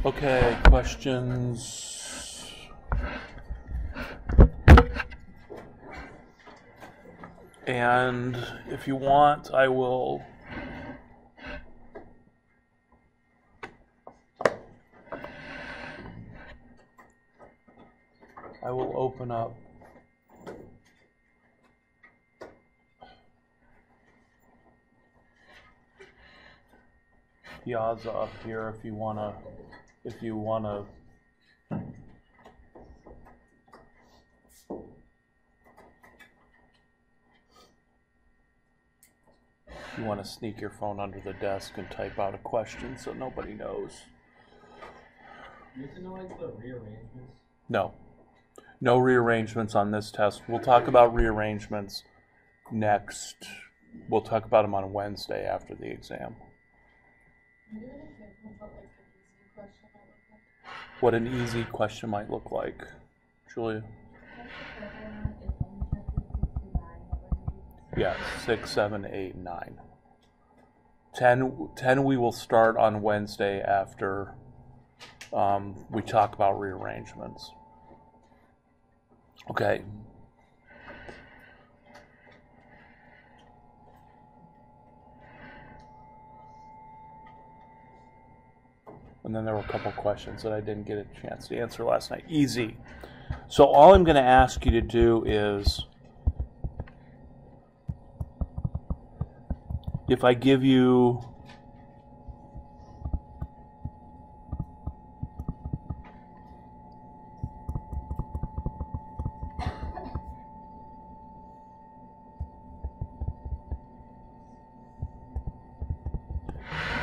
Okay, questions? And if you want, I will open up Piazza up here if you wanna sneak your phone under the desk and type out a question so nobody knows. Do you have to know like the rearrangements? No. No rearrangements on this test. We'll talk about rearrangements next. We'll talk about them on Wednesday after the exam. What an easy question might look like. Julia? Yeah, 6, 7, 8, 9. 10 we will start on Wednesday after we talk about rearrangements. Okay. And then there were a couple questions that I didn't get a chance to answer last night. Easy. So all I'm going to ask you to do is, if I give you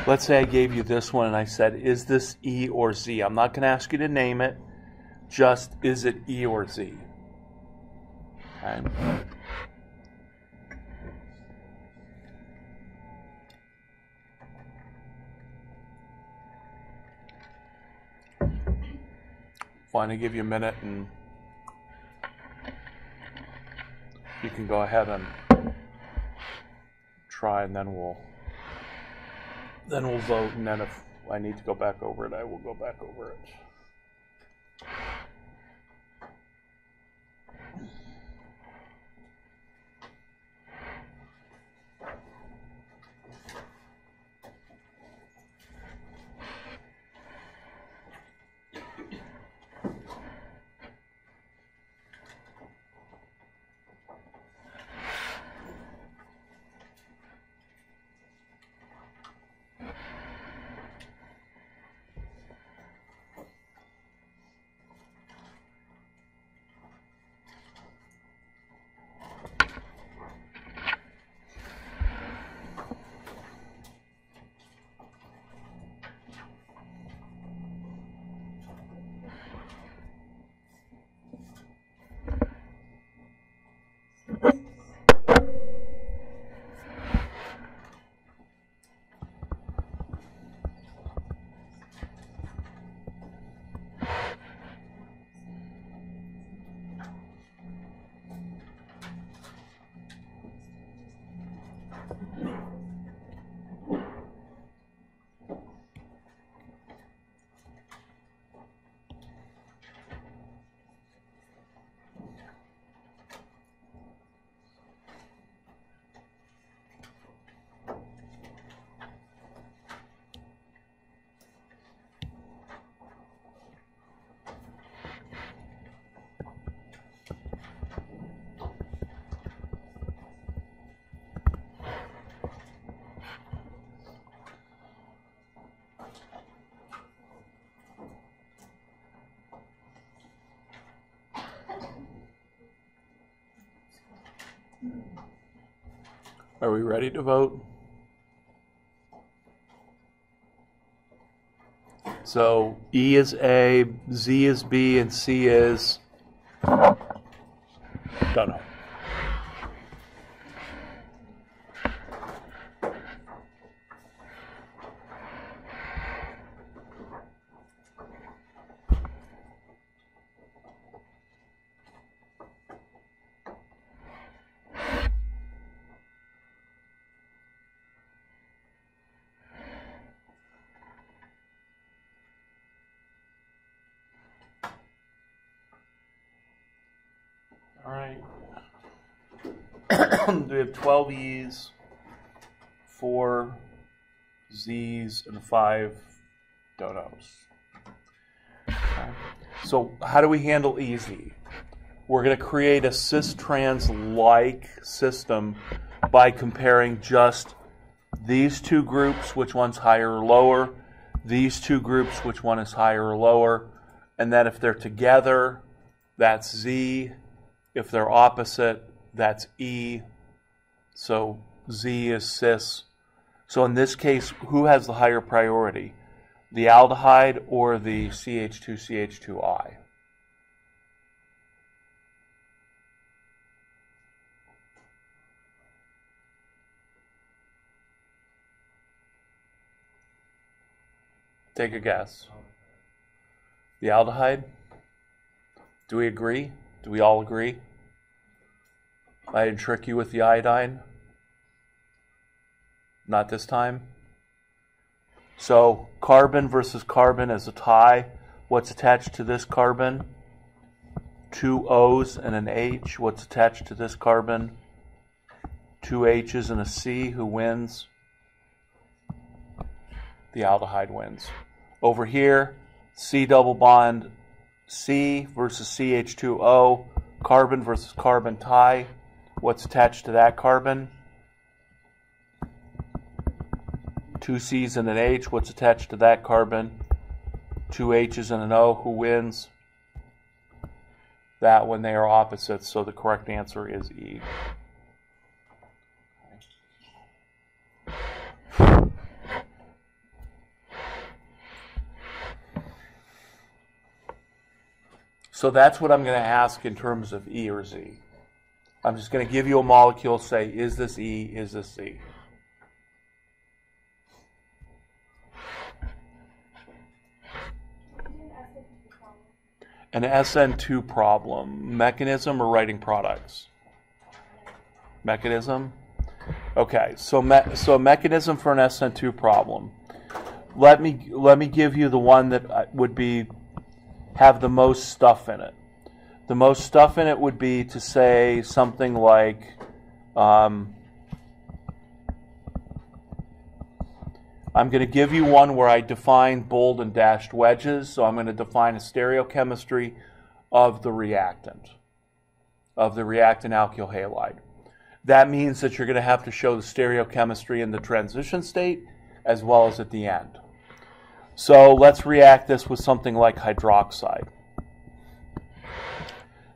let's say I gave you this one and I said, is this E or Z? I'm not going to ask you to name it. Just, is it E or Z? Okay. Want to give you a minute and you can go ahead and try, and then we'll vote, and then if I need to go back over it, I will go back over it. Are we ready to vote? So E is A, Z is B, and C is... Don't know. All right. We have 12 E's, 4 Z's, and 5 donos. Okay. So how do we handle easy? We're going to create a cis-trans-like system by comparing just these two groups, which one's higher or lower, these two groups, which one is higher or lower, and then if they're together, that's Z. If they're opposite, that's E. So Z is cis. So in this case, who has the higher priority? The aldehyde or the CH2CH2I? Take a guess. The aldehyde? Do we agree? Do we all agree? I didn't trick you with the iodine? Not this time? So carbon versus carbon is a tie. What's attached to this carbon? 2 O's and an H. What's attached to this carbon? 2 H's and a C. Who wins? The aldehyde wins. Over here, C double bond C versus CH2O. Carbon versus carbon tie. What's attached to that carbon? 2 C's and an H. What's attached to that carbon? 2 H's and an O. Who wins? That when they are opposites. So the correct answer is E. So that's what I'm going to ask in terms of E or Z. I'm just going to give you a molecule, say, is this E, is this Z? An SN2 problem. Mechanism or writing products? Mechanism? Okay, so a mechanism for an SN2 problem. Let me give you the one that would have the most stuff in it. The most stuff in it would be to say something like, I'm going to give you one where I define bold and dashed wedges. So I'm going to define a stereochemistry of the reactant alkyl halide. That means that you're going to have to show the stereochemistry in the transition state as well as at the end. So let's react this with something like hydroxide.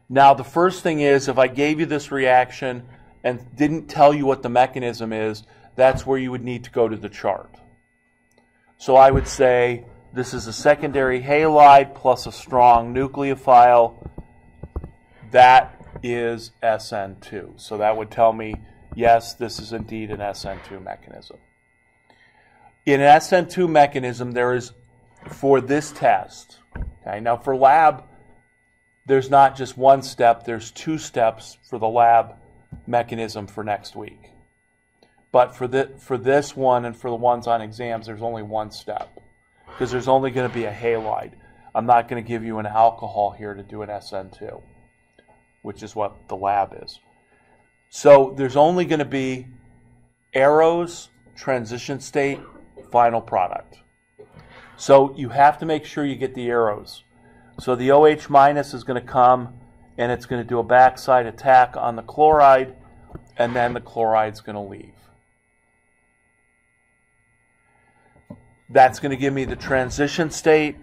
Now the first thing is, if I gave you this reaction and didn't tell you what the mechanism is, that's where you would need to go to the chart. So I would say this is a secondary halide plus a strong nucleophile. That is SN2. So that would tell me, yes, this is indeed an SN2 mechanism. In an SN2 mechanism, there is, for this test, okay, now for lab, there's not just one step, there's 2 steps for the lab mechanism for next week. But for this one and for the ones on exams, there's only 1 step, because there's only going to be a halide. I'm not going to give you an alcohol here to do an SN2, which is what the lab is. So there's only going to be arrows, transition state, final product. So you have to make sure you get the arrows. So the OH minus is going to come and it's going to do a backside attack on the chloride, and then the chloride's going to leave. That's going to give me the transition state.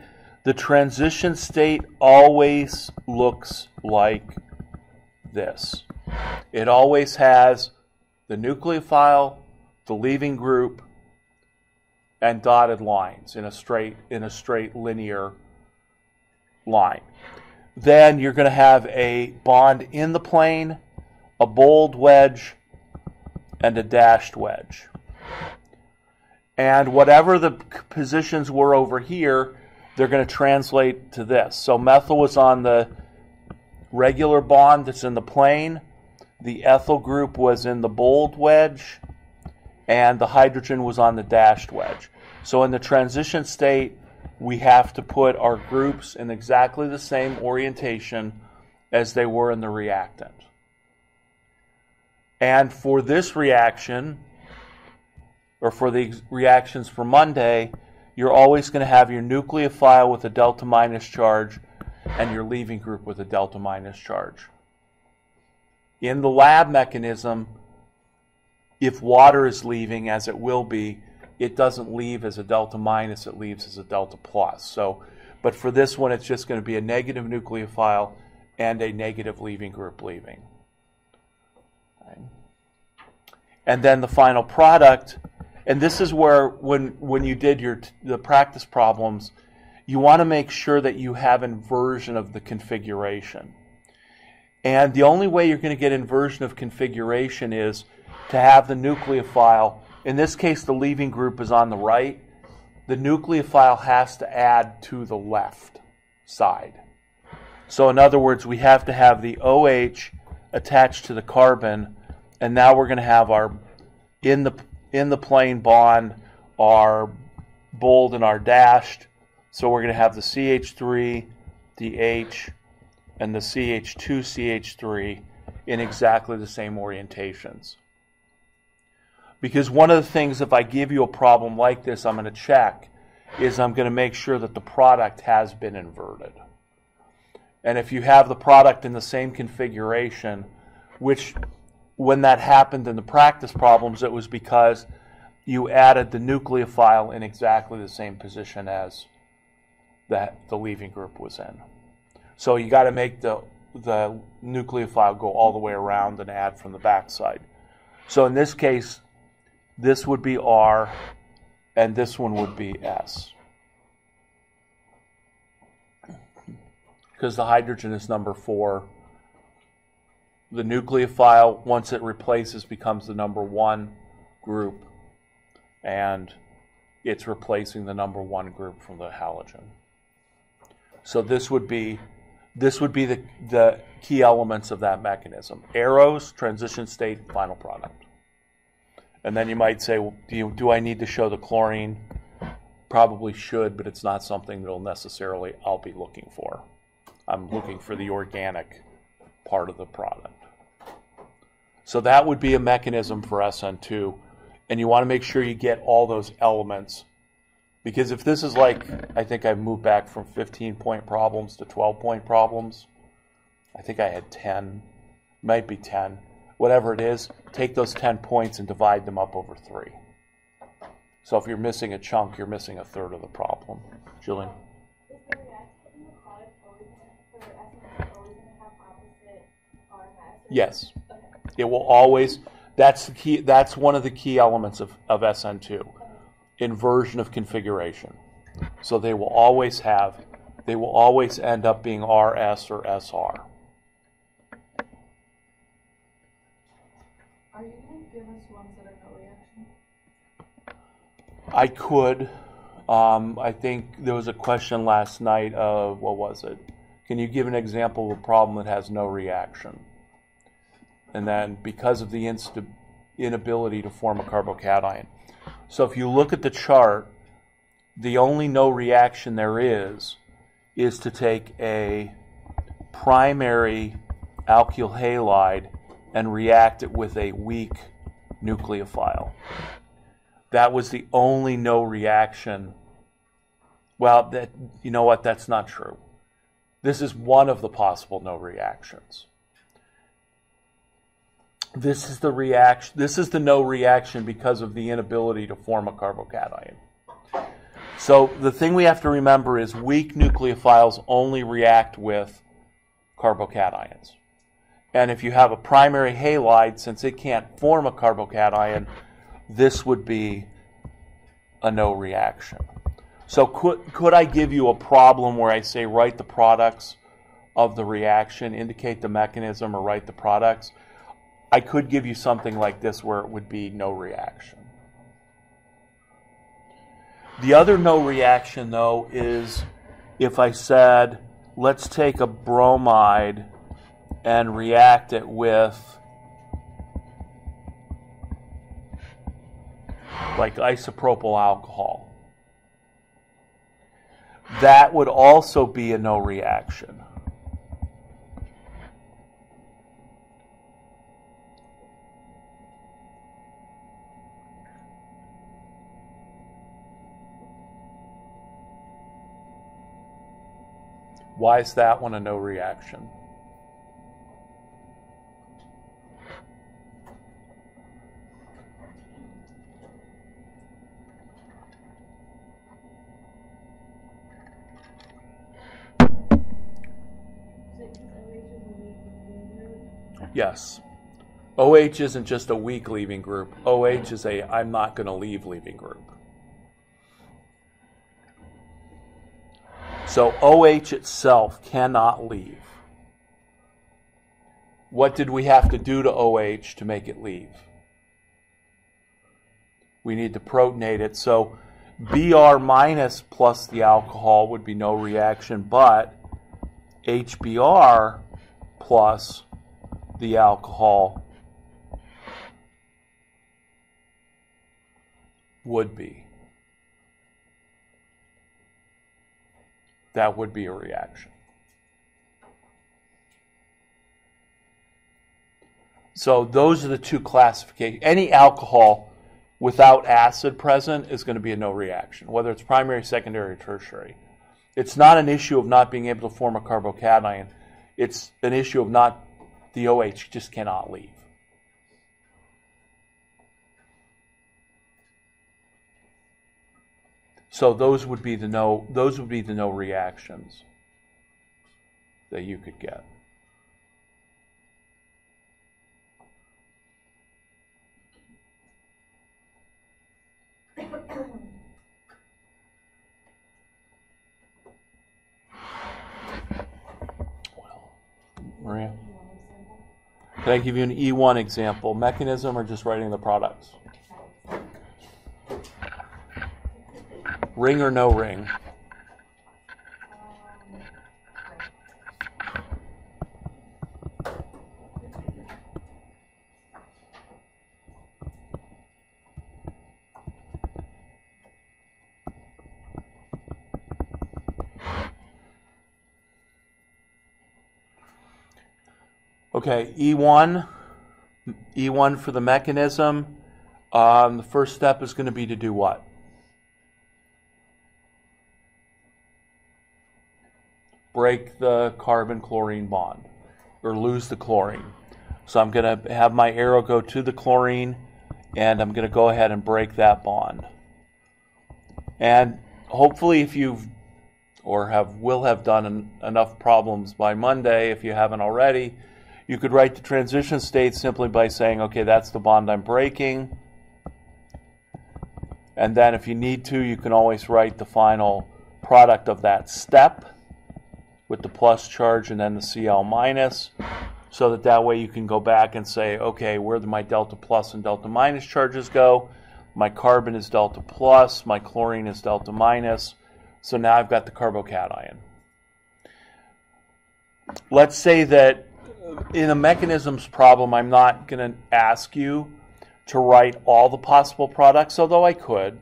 The transition state always looks like this. It always has the nucleophile, the leaving group, and dotted lines in a straight linear line. Then you're going to have a bond in the plane, a bold wedge, and a dashed wedge. And whatever the positions were over here, they're going to translate to this. So methyl was on the regular bond that's in the plane. The ethyl group was in the bold wedge, and the hydrogen was on the dashed wedge. So in the transition state, we have to put our groups in exactly the same orientation as they were in the reactant. And for this reaction, or for the reactions for Monday, you're always going to have your nucleophile with a delta minus charge and your leaving group with a delta minus charge. In the lab mechanism, if water is leaving, as it will be, it doesn't leave as a delta minus, it leaves as a delta plus. So, but for this one, it's just going to be a negative nucleophile and a negative leaving group leaving. Okay. And then the final product, and this is where when you did the practice problems, you want to make sure that you have inversion of the configuration. And the only way you're going to get inversion of configuration is to have the nucleophile, in this case the leaving group is on the right, the nucleophile has to add to the left side. So in other words, we have to have the OH attached to the carbon, and now we're going to have our, in the plane bond, our bold and our dashed. So we're going to have the CH3, the H, and the CH2, CH3 in exactly the same orientations. Because one of the things, if I give you a problem like this, I'm going to check, is I'm going to make sure that the product has been inverted. And if you have the product in the same configuration, which when that happened in the practice problems, it was because you added the nucleophile in exactly the same position as that the leaving group was in. So you got to make the nucleophile go all the way around and add from the backside. So in this case, this would be R, and this one would be S. Because the hydrogen is number 4. The nucleophile, once it replaces, becomes the number 1 group, and it's replacing the number 1 group from the halogen. So this would be the key elements of that mechanism. Arrows, transition state, final product. And then you might say, well, do I need to show the chlorine? Probably should, but it's not something that'll necessarily I'll be looking for. I'm looking for the organic part of the product. So that would be a mechanism for SN2. And you want to make sure you get all those elements. Because if this is like, I think I've moved back from 15-point problems to 12-point problems. I think I had 10, might be 10. Whatever it is, take those 10 points and divide them up over 3. So if you're missing a chunk, you're missing a third of the problem. Julian? Is the reaction in the product always for SN2 always going to have opposite RMS? Yes. Okay. It will always, that's the key, that's one of the key elements of SN2. Inversion of configuration. So they will always end up being RS or SR. Are you going to give us ones that are no reaction? I could. I think there was a question last night of, what was it? Can you give an example of a problem that has no reaction? And then because of the inability to form a carbocation. So if you look at the chart, the only no reaction there is to take a primary alkyl halide and react it with a weak nucleophile. That was the only no reaction. Well, you know what? That's not true. This is one of the possible no reactions. This is the reaction. This is the no reaction because of the inability to form a carbocation. So the thing we have to remember is weak nucleophiles only react with carbocations. And if you have a primary halide, since it can't form a carbocation, this would be a no reaction. So could I give you a problem where I say write the products of the reaction, indicate the mechanism, or write the products? I could give you something like this where it would be no reaction. The other no reaction, though, is if I said, let's take a bromide and react it with like isopropyl alcohol. That would also be a no reaction. Why is that one a no reaction? Yes. OH isn't just a weak leaving group. OH is a I'm not going to leave leaving group. So OH itself cannot leave. What did we have to do to OH to make it leave? We need to protonate it. So Br minus plus the alcohol would be no reaction, but HBr plus the alcohol would be. That would be a reaction. So those are the two classifications. Any alcohol without acid present is going to be a no reaction, whether it's primary, secondary, or tertiary. It's not an issue of not being able to form a carbocation. It's an issue of not, the OH just cannot leave. So those would be the no reactions that you could get. Well, Maria, can I give you an E1 example? Mechanism or just writing the products? Ring or no ring? Okay, E1 for the mechanism. The first step is going to be to do what? Break the carbon-chlorine bond, or lose the chlorine. So I'm going to have my arrow go to the chlorine, and I'm going to go ahead and break that bond. And hopefully if you've, or will have done enough problems by Monday, if you haven't already, you could write the transition state simply by saying, okay, that's the bond I'm breaking. And then if you need to, you can always write the final product of that step with the plus charge and then the Cl minus, so that way you can go back and say, okay, where do my delta plus and delta minus charges go? My carbon is delta plus, my chlorine is delta minus, so now I've got the carbocation. Let's say that in a mechanisms problem, I'm not going to ask you to write all the possible products, although I could.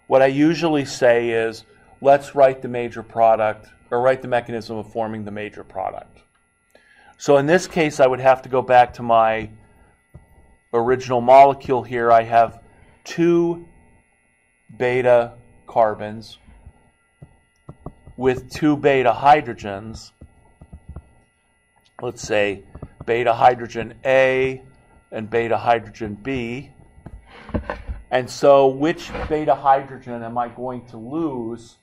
What I usually say is, let's write the major product, or write the mechanism of forming the major product. So in this case, I would have to go back to my original molecule here. I have 2 beta carbons with 2 beta hydrogens. Let's say beta hydrogen A and beta hydrogen B. And so which beta hydrogen am I going to lose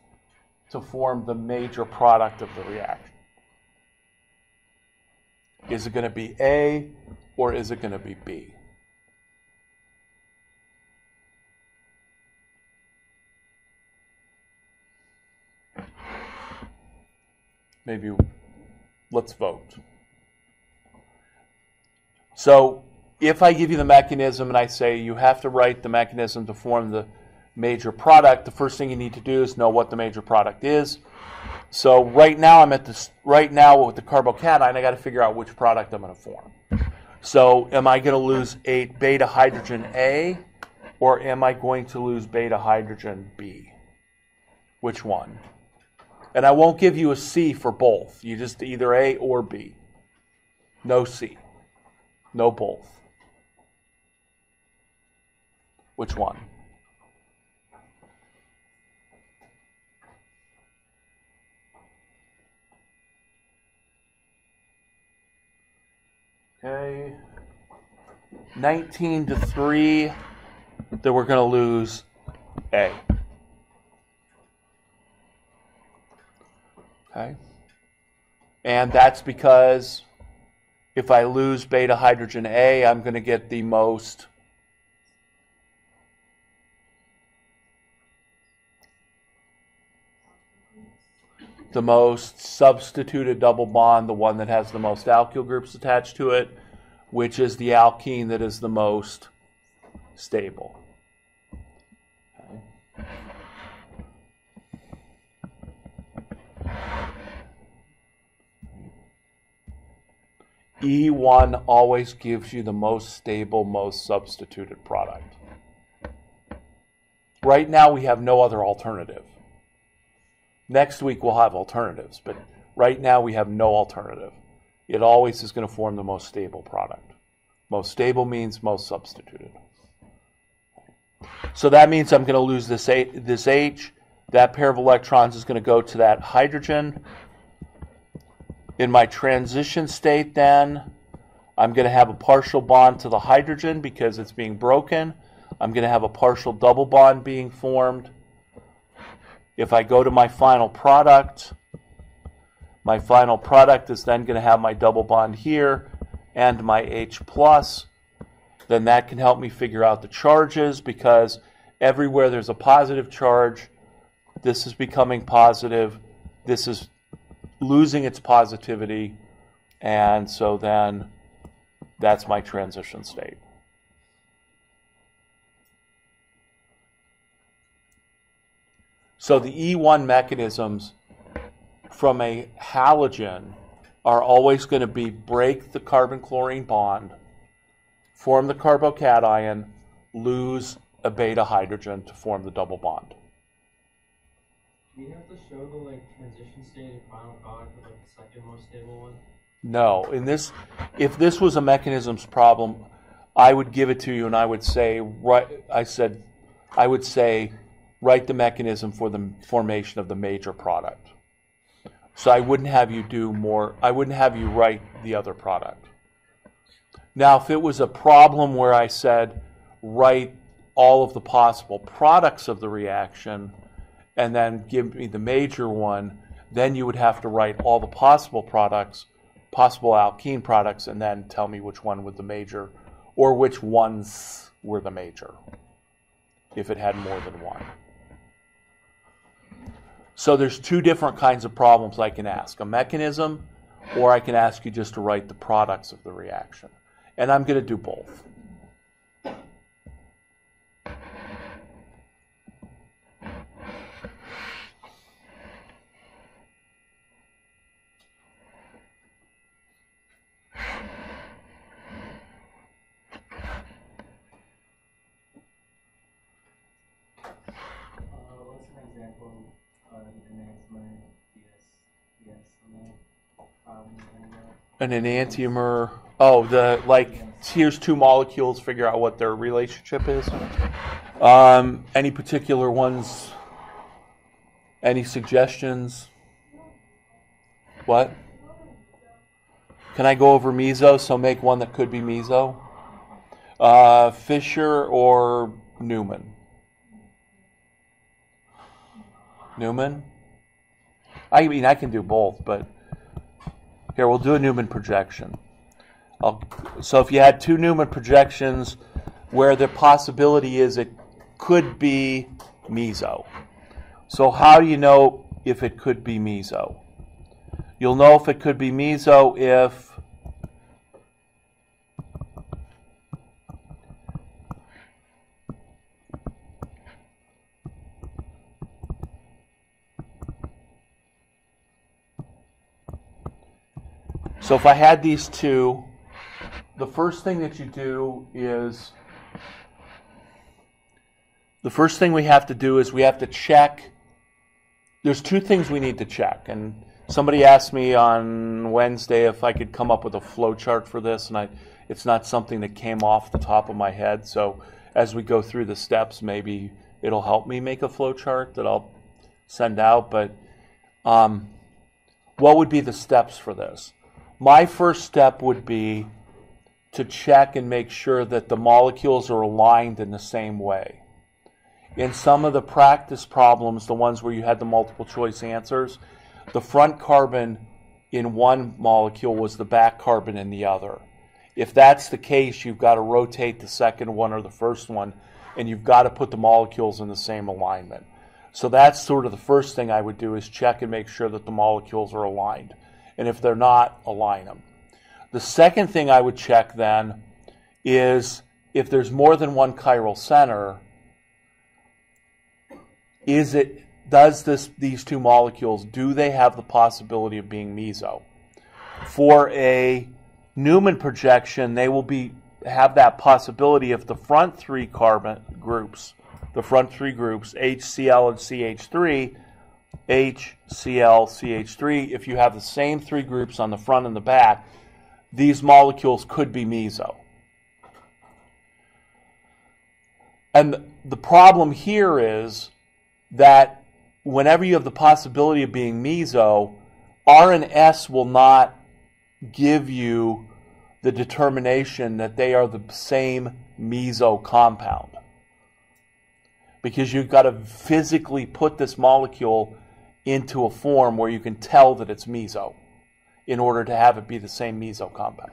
to form the major product of the reaction? Is it going to be A or is it going to be B? Maybe let's vote. So if I give you the mechanism and I say you have to write the mechanism to form the major product, the first thing you need to do is know what the major product is. So right now I'm at this. Right now with the carbocation, I got to figure out which product I'm going to form. So am I going to lose beta hydrogen A, or am I going to lose beta hydrogen B? Which one? And I won't give you a C for both. You just either A or B. No C. No both. Which one? Okay. 19 to 3, then we're going to lose A. Okay. And that's because if I lose beta hydrogen A, I'm going to get the most substituted double bond, the one that has the most alkyl groups attached to it, which is the alkene that is the most stable. Okay. E1 always gives you the most stable, most substituted product. Right now we have no other alternative. Next week we'll have alternatives, but right now we have no alternative. It always is going to form the most stable product. Most stable means most substituted. So that means I'm going to lose this H. That pair of electrons is going to go to that hydrogen. In my transition state then, I'm going to have a partial bond to the hydrogen because it's being broken. I'm going to have a partial double bond being formed. If I go to my final product is then going to have my double bond here and my H+. Then that can help me figure out the charges because everywhere there's a positive charge, this is becoming positive, this is losing its positivity, and so then that's my transition state. So the E1 mechanisms from a halogen are always going to be break the carbon-chlorine bond, form the carbocation, lose a beta hydrogen to form the double bond. Do you have to show the transition state and final product of the second most stable one? No. If this was a mechanisms problem, I would give it to you and I would say write the mechanism for the formation of the major product. So I wouldn't have you write the other product. Now, if it was a problem where I said write all of the possible products of the reaction and then give me the major one, then you would have to write all the possible products, possible alkene products, and then tell me which one was the major or which ones were the major if it had more than one. So there's two different kinds of problems I can ask. A mechanism, or I can ask you just to write the products of the reaction. And I'm going to do both. What's an example of an enantiomer An enantiomer. Here's two molecules, figure out what their relationship is. Any particular ones? Any suggestions? What? Can I go over meso? So make one that could be meso. Fisher or Newman? Newman? I mean, I can do both, but here, we'll do a Newman projection. So if you had two Newman projections where the possibility is it could be meso. So how do you know if it could be meso? You'll know if it could be meso if so if I had these two, the first thing that you do is, the first thing we have to do is we have to check. There's two things we need to check. And somebody asked me on Wednesday if I could come up with a flow chart for this, and it's not something that came off the top of my head. So as we go through the steps, maybe it'll help me make a flow chart that I'll send out. But what would be the steps for this? My first step would be to check and make sure that the molecules are aligned in the same way. In some of the practice problems, the ones where you had the multiple choice answers, the front carbon in one molecule was the back carbon in the other. If that's the case, you've got to rotate the second one or the first one, and you've got to put the molecules in the same alignment. So that's sort of the first thing I would do, is check and make sure that the molecules are aligned. And if they're not, align them. The second thing I would check then is if there's more than one chiral center, these two molecules, do they have the possibility of being meso? For a Newman projection, they will have that possibility if the front three carbon groups, HCl and CH3, HCl, CH3, if you have the same three groups on the front and the back, these molecules could be meso. And the problem here is that whenever you have the possibility of being meso, R and S will not give you the determination that they are the same meso compound. Because you've got to physically put this molecule into a form where you can tell that it's meso in order to have it be the same meso compound.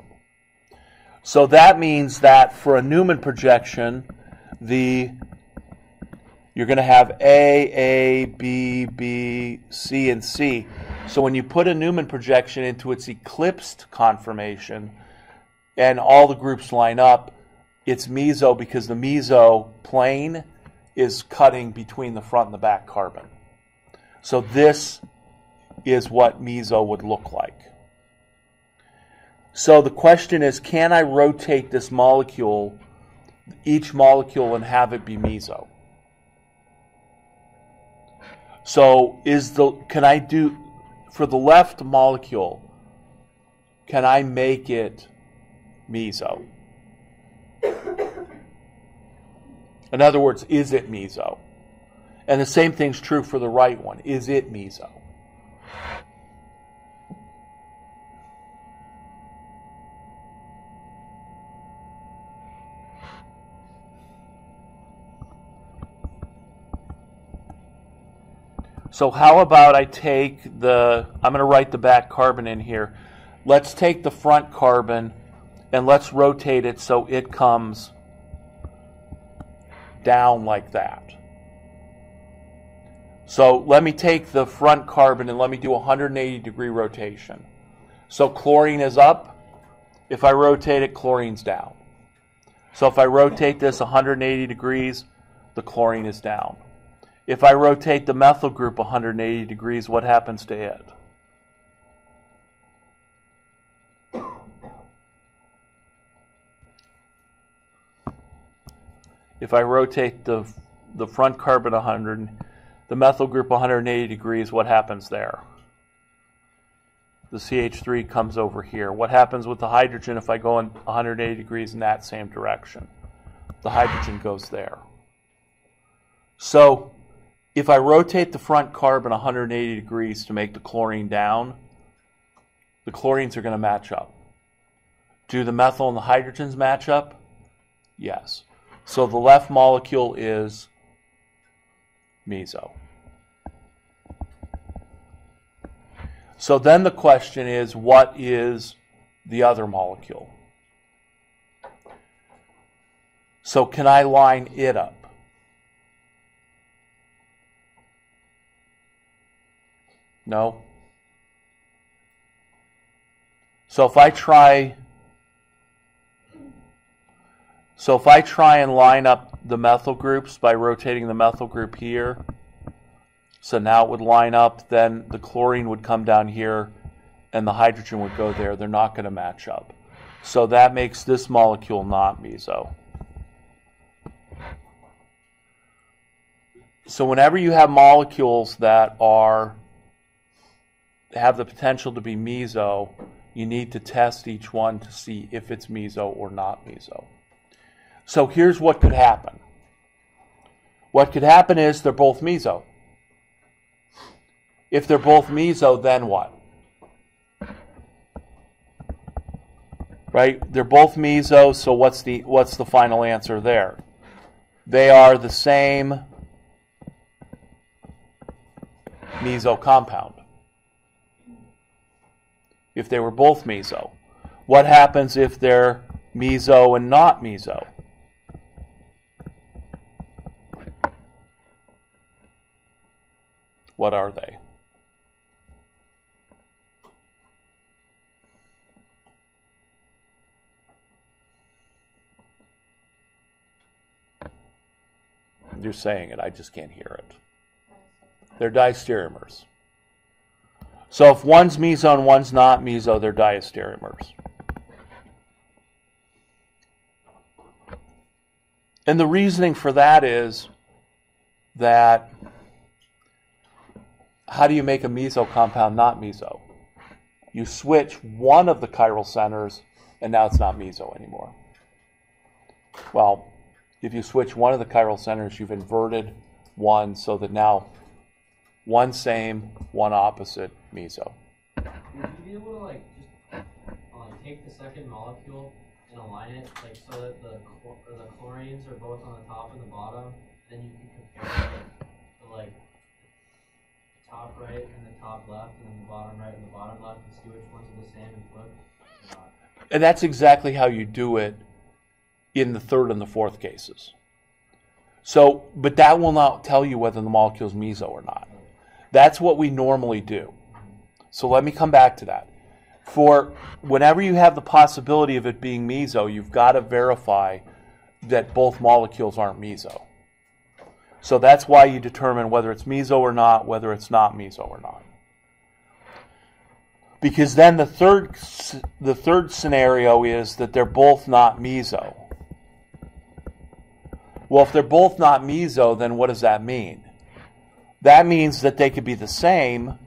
So that means that for a Newman projection, you're going to have A, B, B, C, and C. So when you put a Newman projection into its eclipsed conformation and all the groups line up, it's meso because the meso plane is cutting between the front and the back carbon. So this is what meso would look like. So the question is, can I rotate this molecule, each molecule, and have it be meso? So can I do, for the left molecule, can I make it meso? In other words, is it meso? And the same thing's true for the right one. Is it meso? So how about I take I'm going to write the back carbon in here. Let's take the front carbon and let's rotate it so it comes down like that. So let me take the front carbon and let me do a 180-degree rotation. So chlorine is up. If I rotate it, chlorine's down. So if I rotate this 180 degrees, the chlorine is down. If I rotate the methyl group 180 degrees, what happens to it? If I rotate the front carbon the methyl group 180 degrees, what happens there? The CH3 comes over here. What happens with the hydrogen if I go in 180 degrees in that same direction? The hydrogen goes there. So if I rotate the front carbon 180 degrees to make the chlorine down, the chlorines are going to match up. Do the methyl and the hydrogens match up? Yes. So the left molecule is meso. So then the question is, what is the other molecule? So can I line it up? No? So if I try and line up the methyl groups by rotating the methyl group here, so now it would line up, then the chlorine would come down here and the hydrogen would go there. They're not going to match up. So that makes this molecule not meso. So whenever you have molecules that have the potential to be meso, you need to test each one to see if it's meso or not meso. So here's what could happen. What could happen is they're both meso. If they're both meso, then what? right? They're both meso, so what's the final answer there? They are the same meso compound. If they were both meso. What happens if they're meso and not meso? What are they? You're saying it, I just can't hear it. They're diastereomers. So if one's meso and one's not meso, they're diastereomers. And the reasoning for that is that how do you make a meso compound not meso? You switch one of the chiral centers, and now it's not meso anymore. Well, if you switch one of the chiral centers, you've inverted one so that now one same, one opposite meso. Would you be able to just take the second molecule and align it so that the chlorines are both on the top and the bottom, then you can compare the top right and the top left, and then the bottom right and the bottom left, and see which ones are the same and flip? And that's exactly how you do it in the third and the fourth cases. So, but that will not tell you whether the molecule is meso or not. That's what we normally do. So let me come back to that. For whenever you have the possibility of it being meso, you've got to verify that both molecules aren't meso. So that's why you determine whether it's meso or not, whether it's not meso or not. Because then the third scenario is that they're both not meso. Well, if they're both not meso, then what does that mean? That means that they could be the same,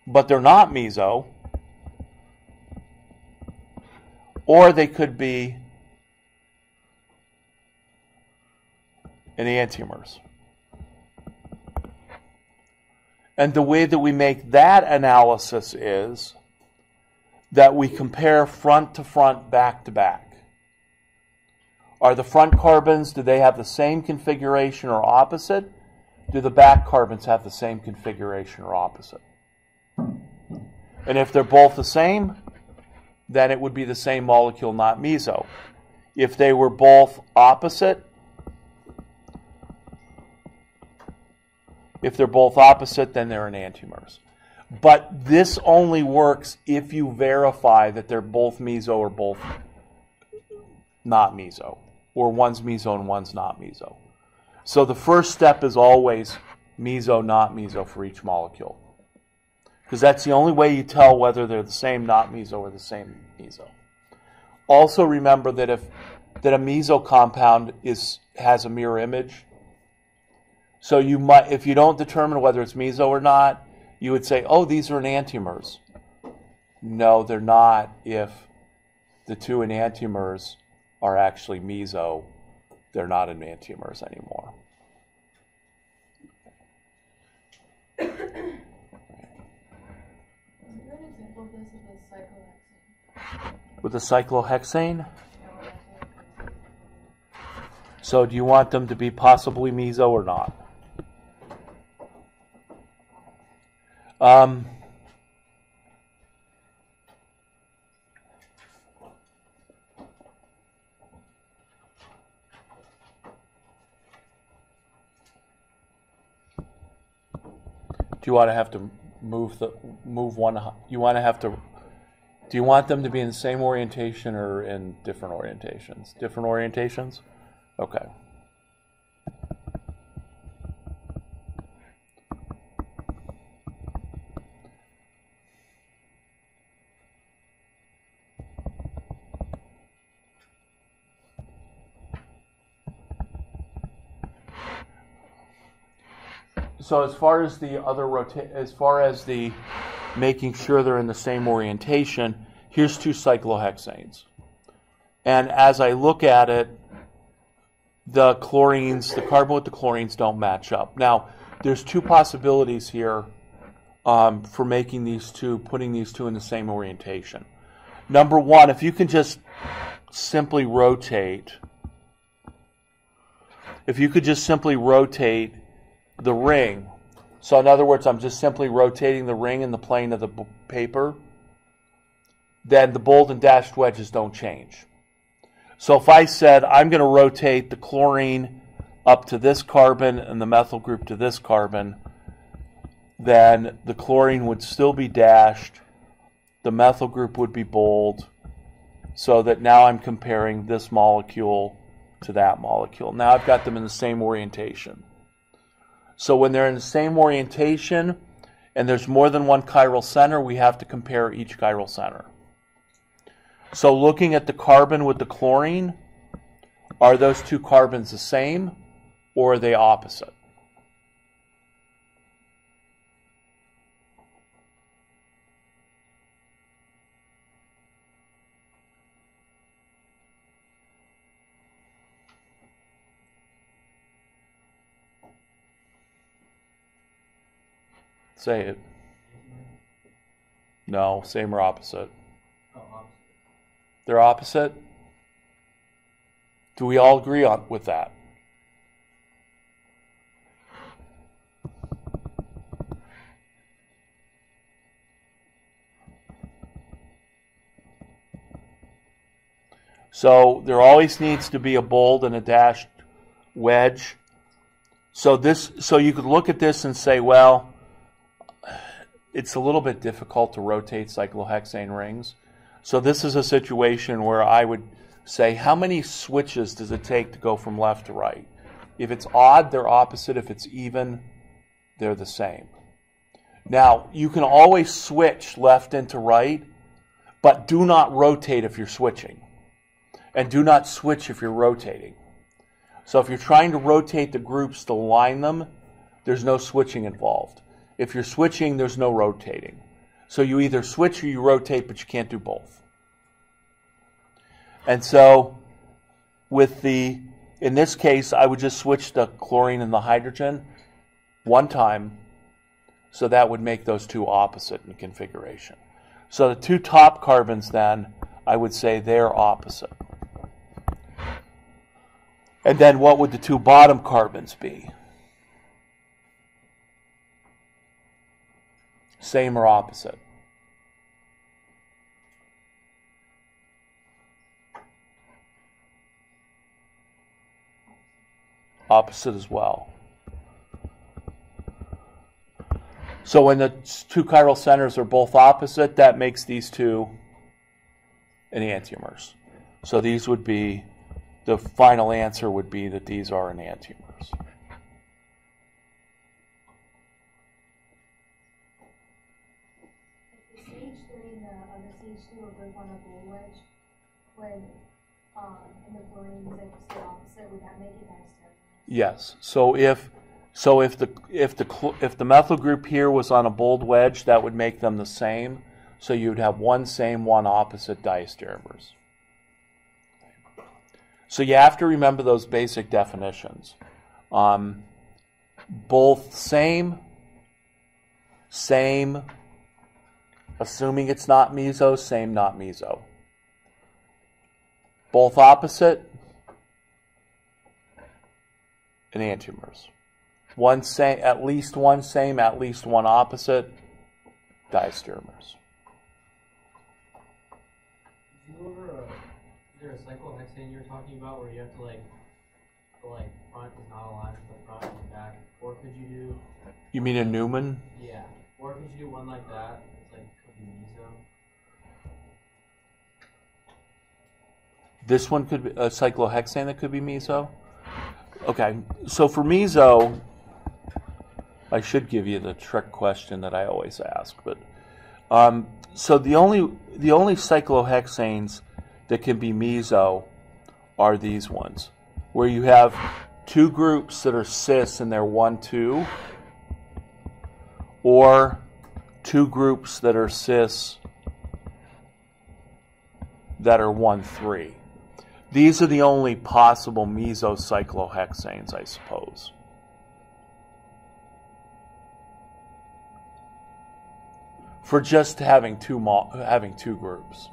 but they're not meso, or they could be enantiomers. And the way that we make that analysis is that we compare front to front, back to back. Are the front carbons, do they have the same configuration or opposite? Do the back carbons have the same configuration or opposite? And if they're both the same, then it would be the same molecule, not meso. If they were both opposite, then they're enantiomers. But this only works if you verify that they're both meso or both not meso, or one's meso and one's not meso. So the first step is always meso, not meso for each molecule. Because that's the only way you tell whether they're the same not meso or the same meso. Also remember that a meso compound has a mirror image. So you might, if you don't determine whether it's meso or not, you would say, oh, these are enantiomers. No, they're not if the two enantiomers are actually meso. They're not enantiomers anymore. Is there an example of this With a cyclohexane? So do you want them to be possibly meso or not? Do you want to have to move one? You want to have to? Do you want them to be in the same orientation or in different orientations? Different orientations? Okay. So as far as the making sure they're in the same orientation, here's two cyclohexanes. And as I look at it, the chlorines, the carbon with the chlorines don't match up. Now, there's two possibilities here for making these two, putting these two in the same orientation. Number one, if you can just simply rotate, the ring. So in other words, I'm just simply rotating the ring in the plane of the paper, then the bold and dashed wedges don't change. So if I said I'm going to rotate the chlorine up to this carbon and the methyl group to this carbon, then the chlorine would still be dashed, the methyl group would be bold, so that now I'm comparing this molecule to that molecule. Now I've got them in the same orientation. So when they're in the same orientation and there's more than one chiral center, we have to compare each chiral center. So looking at the carbon with the chlorine, are those two carbons the same or are they opposite? Say it. No, same or opposite? Oh, opposite. They're opposite? Do we all agree with that? So there always needs to be a bold and a dashed wedge. So you could look at this and say, well, it's a little bit difficult to rotate cyclohexane rings. So this is a situation where I would say, how many switches does it take to go from left to right? If it's odd, they're opposite. If it's even, they're the same. Now, you can always switch left into right, but do not rotate if you're switching. And do not switch if you're rotating. So if you're trying to rotate the groups to line them, there's no switching involved. If you're switching, there's no rotating. So you either switch or you rotate, but you can't do both. And so in this case, I would just switch the chlorine and the hydrogen one time, so that would make those two opposite in configuration. So the two top carbons then, I would say they're opposite. And then what would the two bottom carbons be? Same or opposite? Opposite as well. So when the two chiral centers are both opposite, that makes these two enantiomers. So these would be, the final answer would be that these are enantiomers. If the CH3 and the other CH2 are both on a bold wedge, when in the chlorine is like the opposite, would that make it diastereomers? Yes. So if the methyl group here was on a bold wedge, that would make them the same. So you'd have one same, one opposite diastereomers. So you have to remember those basic definitions. Both same, assuming it's not meso, same, not meso. Both opposite, enantiomers. One same, at least one same, at least one opposite, diastereomers. Did you go over is there a cyclohexane you're talking about where you have to the front is not aligned with the front and the back? Or could you do... You mean a Newman? Yeah. Or could you do one like that? It's could be meso. This one could be a cyclohexane that could be meso? Okay, so for meso, I should give you the trick question that I always ask, but so the only cyclohexanes that can be meso are these ones, where you have two groups that are cis and they're 1,2, or two groups that are cis that are 1,3. These are the only possible mesocyclohexanes, I suppose. For just having two groups.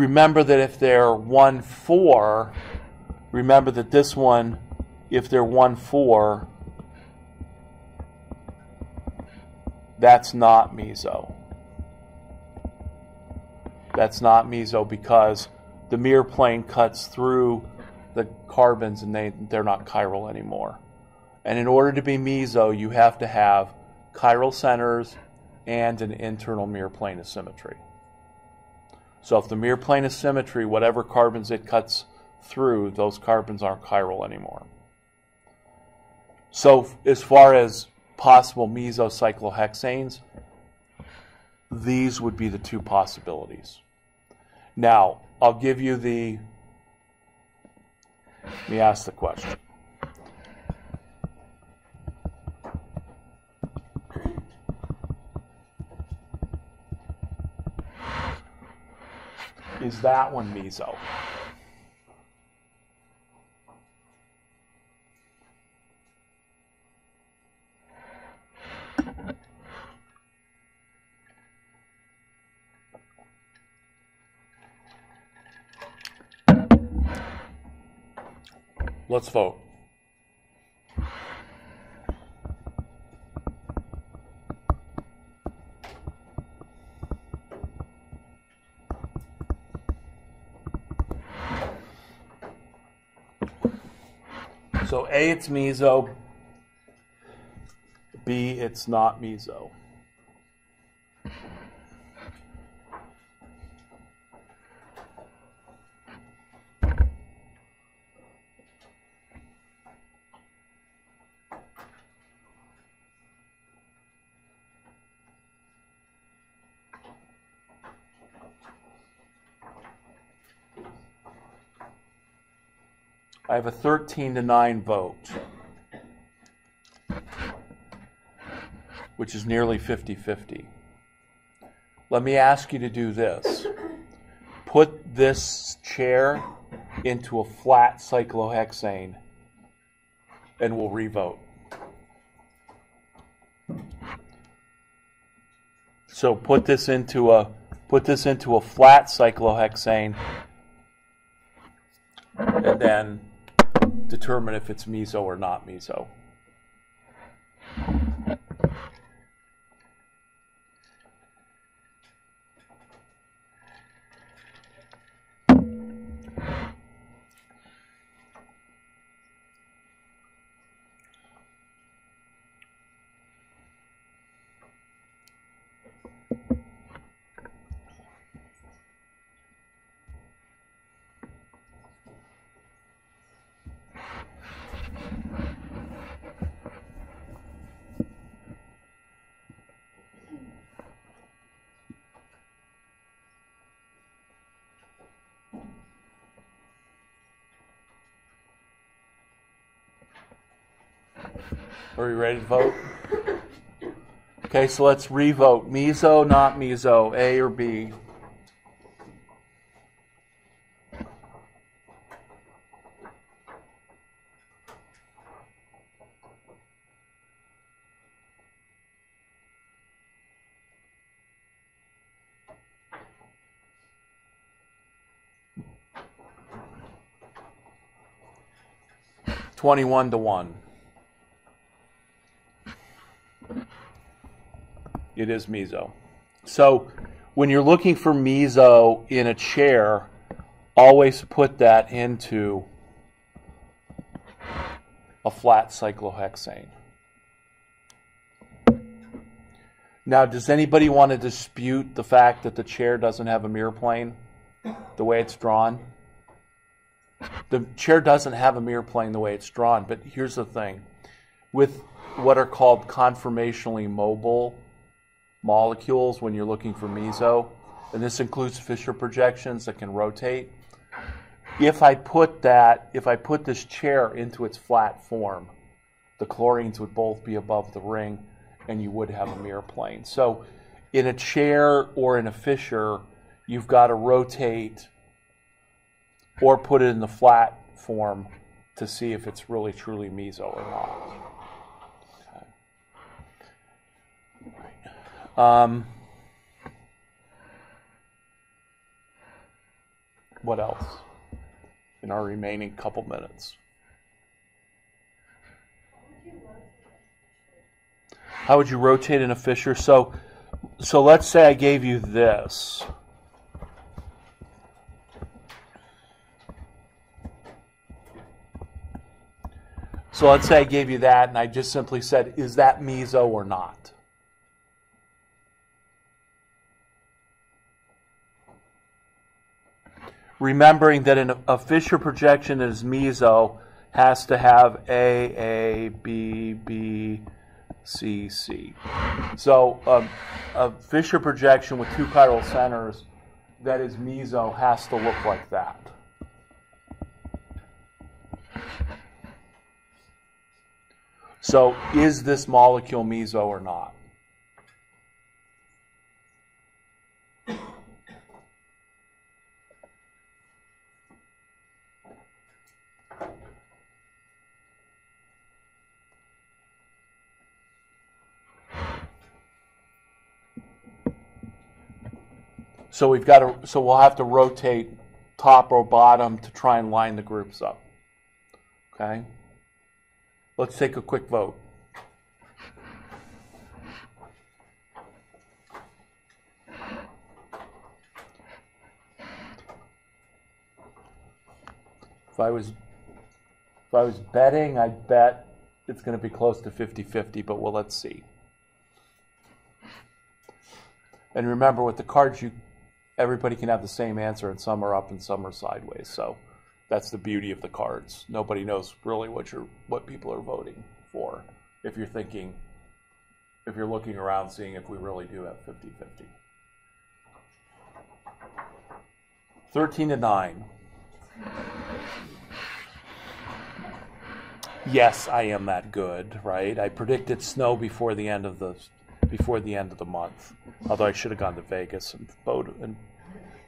remember that if they're 1,4, remember that this one, if they're 1,4, that's not meso. That's not meso because the mirror plane cuts through the carbons and they're not chiral anymore. And in order to be meso, you have to have chiral centers and an internal mirror plane of symmetry. So if the mirror plane of symmetry, whatever carbons it cuts through, those carbons aren't chiral anymore. So as far as possible mesocyclohexanes, these would be the two possibilities. Now, I'll give you the, let me ask the question. Is that one meso? Let's vote. So A, it's meso. B, it's not meso. I have a 13-9 vote, which is nearly 50-50. Let me ask you to do this. Put this chair into a flat cyclohexane, and we'll revote. So put this into a flat cyclohexane, and then determine if it's meso or not meso. Are we ready to vote? Okay, so let's revote. Meso, not meso, A or B? (21-1). It is meso. So when you're looking for meso in a chair, always put that into a flat cyclohexane. Now, does anybody want to dispute the fact that the chair doesn't have a mirror plane the way it's drawn? The chair doesn't have a mirror plane the way it's drawn, but here's the thing. With what are called conformationally mobile molecules, when you're looking for meso, and this includes Fisher projections that can rotate, if I put this chair into its flat form, the chlorines would both be above the ring, and you would have a mirror plane. So in a chair or in a Fisher, you've got to rotate or put it in the flat form to see if it's really truly meso or not. Okay. What else in our remaining couple minutes? How would you rotate in a fissure? So let's say I gave you this. So let's say I gave you that and I just simply said, is that meso or not? Remembering that in a fissure projection that is meso has to have A, B, B, C, C. So a fissure projection with two chiral centers that is meso has to look like that. So is this molecule meso or not? So we'll have to rotate top or bottom to try and line the groups up. Okay? Let's take a quick vote. If I was betting, I'd bet it's going to be close to 50-50, but well, let's see. And remember, with the cards, everybody can have the same answer, and some are up and some are sideways. So that's the beauty of the cards. Nobody knows really what people are voting for. If you're looking around, seeing if we really do have 50-50. 13-9. Yes, I am that good, right? I predicted snow before the end of the month. Although I should have gone to Vegas and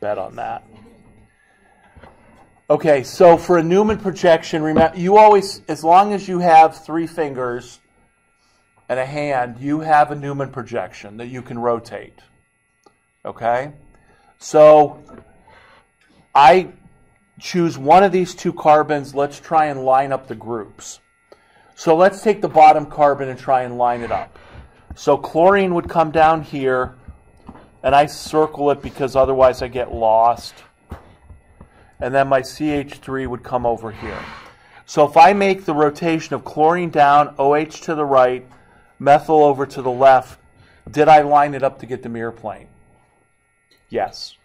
bet on that. Okay, so for a Newman projection, remember, you always, as long as you have 3 fingers and a hand, you have a Newman projection that you can rotate. Okay? So I choose one of these 2 carbons. Let's try and line up the groups. So let's take the bottom carbon and try and line it up. So chlorine would come down here, and I circle it because otherwise I get lost. And then my CH3 would come over here. So if I make the rotation of chlorine down, OH to the right, methyl over to the left, did I line it up to get the mirror plane? Yes.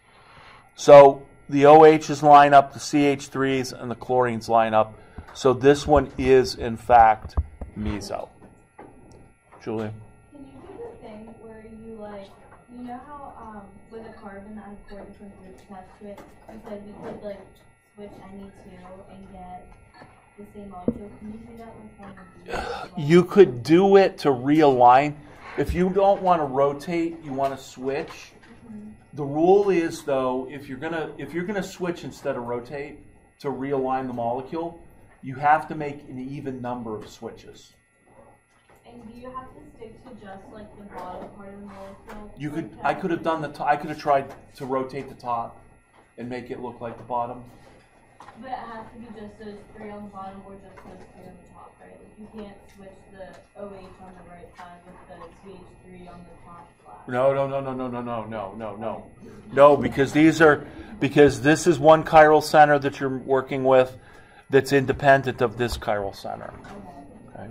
So the OHs line up, the CH3s, and the chlorines line up. So this one is, in fact, meso. Julia? Can you do the thing where you know how with a carbon that has 4 different groups next to it, you said we could switch any 2 and get the same molecule? Can you do that with one of these as well? You could do it to realign. If you don't want to rotate, you want to switch. Mm-hmm. The rule is, though, if you're gonna switch instead of rotate to realign the molecule, you have to make an even number of switches. And do you have to stick to just the bottom part of the molecule? You could. I could have done I could have tried to rotate the top and make it look like the bottom. But it has to be just those 3 on the bottom or just those 3 on the top, right? You can't switch the OH on the right side with the CH3 on the top class. No, because this is one chiral center that you're working with that's independent of this chiral center. Okay.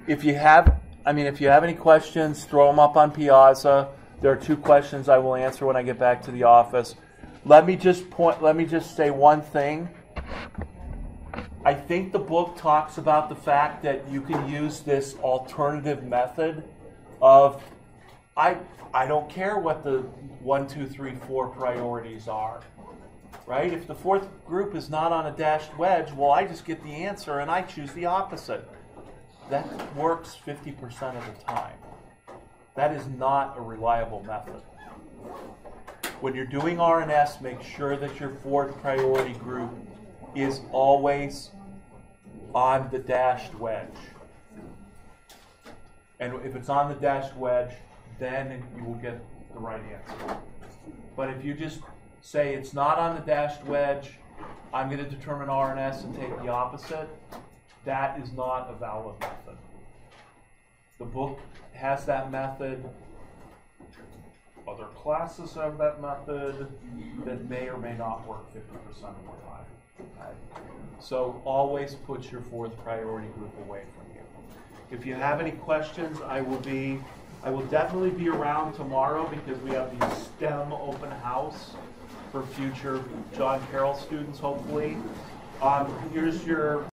If you have any questions, throw them up on Piazza. There are 2 questions I will answer when I get back to the office. Let me just say one thing. I think the book talks about the fact that you can use this alternative method of I don't care what the 1, 2, 3, 4 priorities are. Right? If the 4th group is not on a dashed wedge, well, I just get the answer and I choose the opposite. That works 50% of the time. That is not a reliable method. When you're doing R&S, make sure that your 4th priority group is always on the dashed wedge. And if it's on the dashed wedge, then you will get the right answer. But if you just say it's not on the dashed wedge, I'm going to determine RNS and take the opposite. That is not a valid method. The book has that method. Other classes have that method that may or may not work 50% of the time. Okay? So always put your fourth priority group away from you. If you have any questions, I will definitely be around tomorrow because we have the STEM open house for future John Carroll students, hopefully. Here's your